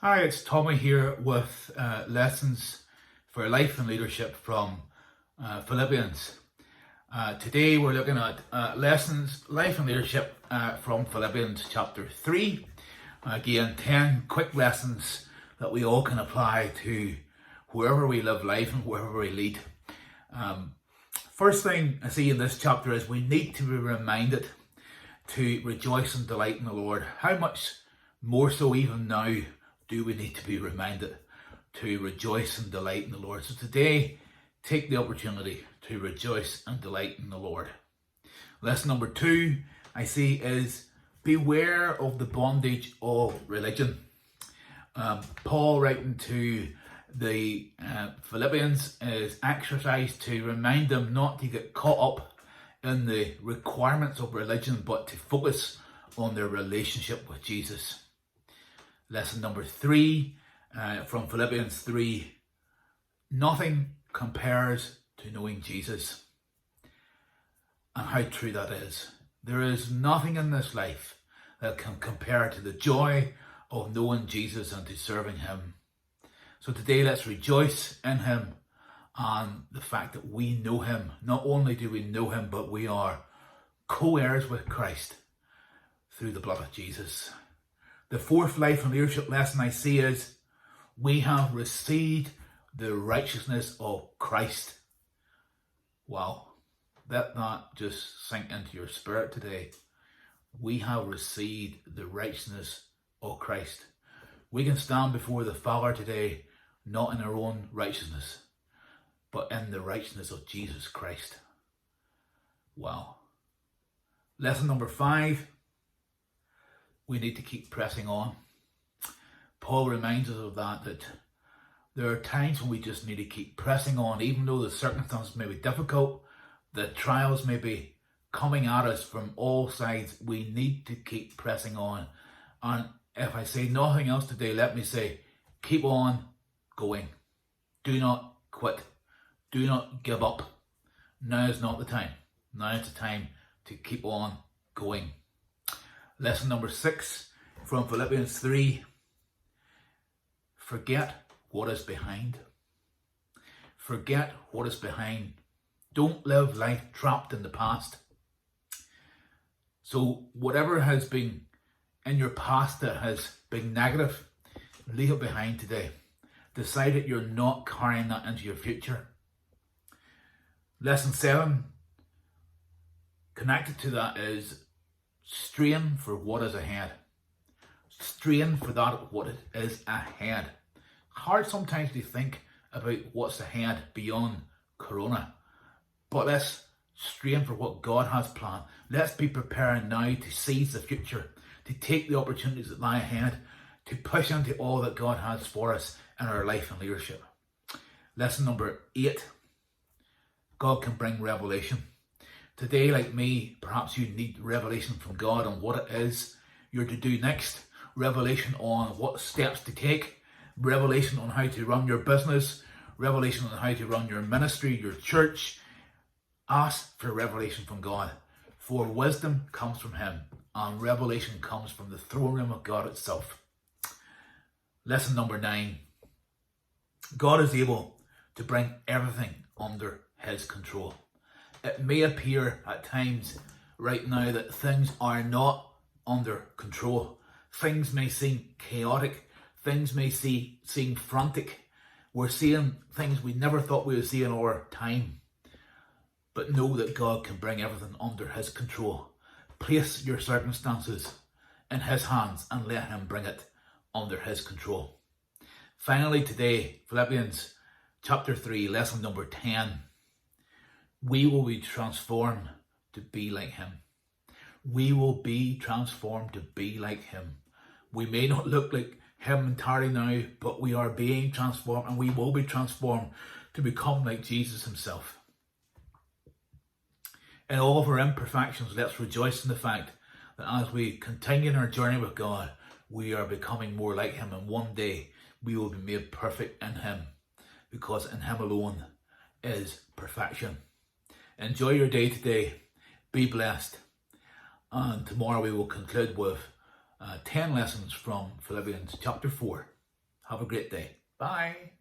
Hi, it's Tommy here with lessons for life and leadership from Philippians. Today we're looking at lessons, life and leadership from Philippians chapter 3. Again, 10 quick lessons that we all can apply to wherever we live life and wherever we lead. First thing I see in this chapter is we need to be reminded to rejoice and delight in the Lord. How much more so even now do we need to be reminded to rejoice and delight in the Lord? So today, take the opportunity to rejoice and delight in the Lord. Lesson number 2 I see is beware of the bondage of religion. Paul, writing to the Philippians, is exercised to remind them not to get caught up in the requirements of religion, but to focus on their relationship with Jesus. Lesson number 3 from Philippians 3, nothing compares to knowing Jesus. And how true that is. There is nothing in this life that can compare to the joy of knowing Jesus and to serving him. So today let's rejoice in him and the fact that we know him. Not only do we know him, but we are co-heirs with Christ through the blood of Jesus. The fourth life and leadership lesson I see is we have received the righteousness of Christ. Wow, let that just sink into your spirit today. We have received the righteousness of Christ. We can stand before the Father today, not in our own righteousness, but in the righteousness of Jesus Christ. Wow. Lesson number 5. We need to keep pressing on. Paul reminds us of that there are times when we just need to keep pressing on, even though the circumstances may be difficult, the trials may be coming at us from all sides. We need to keep pressing on. And if I say nothing else today, let me say, keep on going. Do not quit. Do not give up. Now is not the time. Now is the time to keep on going. Lesson number 6 from Philippians 3. Forget what is behind. Forget what is behind. Don't live life trapped in the past. So whatever has been in your past that has been negative, leave it behind today. Decide that you're not carrying that into your future. Lesson 7, connected to that, is strain for what is ahead. Strain for that what is ahead. Hard sometimes to think about what's ahead beyond Corona. But let's strain for what God has planned. Let's be preparing now to seize the future, to take the opportunities that lie ahead, to push into all that God has for us in our life and leadership. Lesson number 8. God can bring revelation. Today, like me, perhaps you need revelation from God on what it is you're to do next. Revelation on what steps to take. Revelation on how to run your business. Revelation on how to run your ministry, your church. Ask for revelation from God. For wisdom comes from him, and revelation comes from the throne room of God itself. Lesson number 9. God is able to bring everything under his control. It may appear at times right now that things are not under control. Things may seem chaotic. Things may seem frantic. We're seeing things we never thought we would see in our time. But know that God can bring everything under his control. Place your circumstances in his hands and let him bring it under his control. Finally today, Philippians chapter 3, lesson number 10. We will be transformed to be like him. We will be transformed to be like him. We may not look like him entirely now, but we are being transformed, and we will be transformed to become like Jesus himself. In all of our imperfections, let's rejoice in the fact that as we continue in our journey with God, we are becoming more like him, and one day we will be made perfect in him, because in him alone is perfection. Enjoy your day today. Be blessed. And tomorrow we will conclude with 10 lessons from Philippians chapter 4. Have a great day. Bye.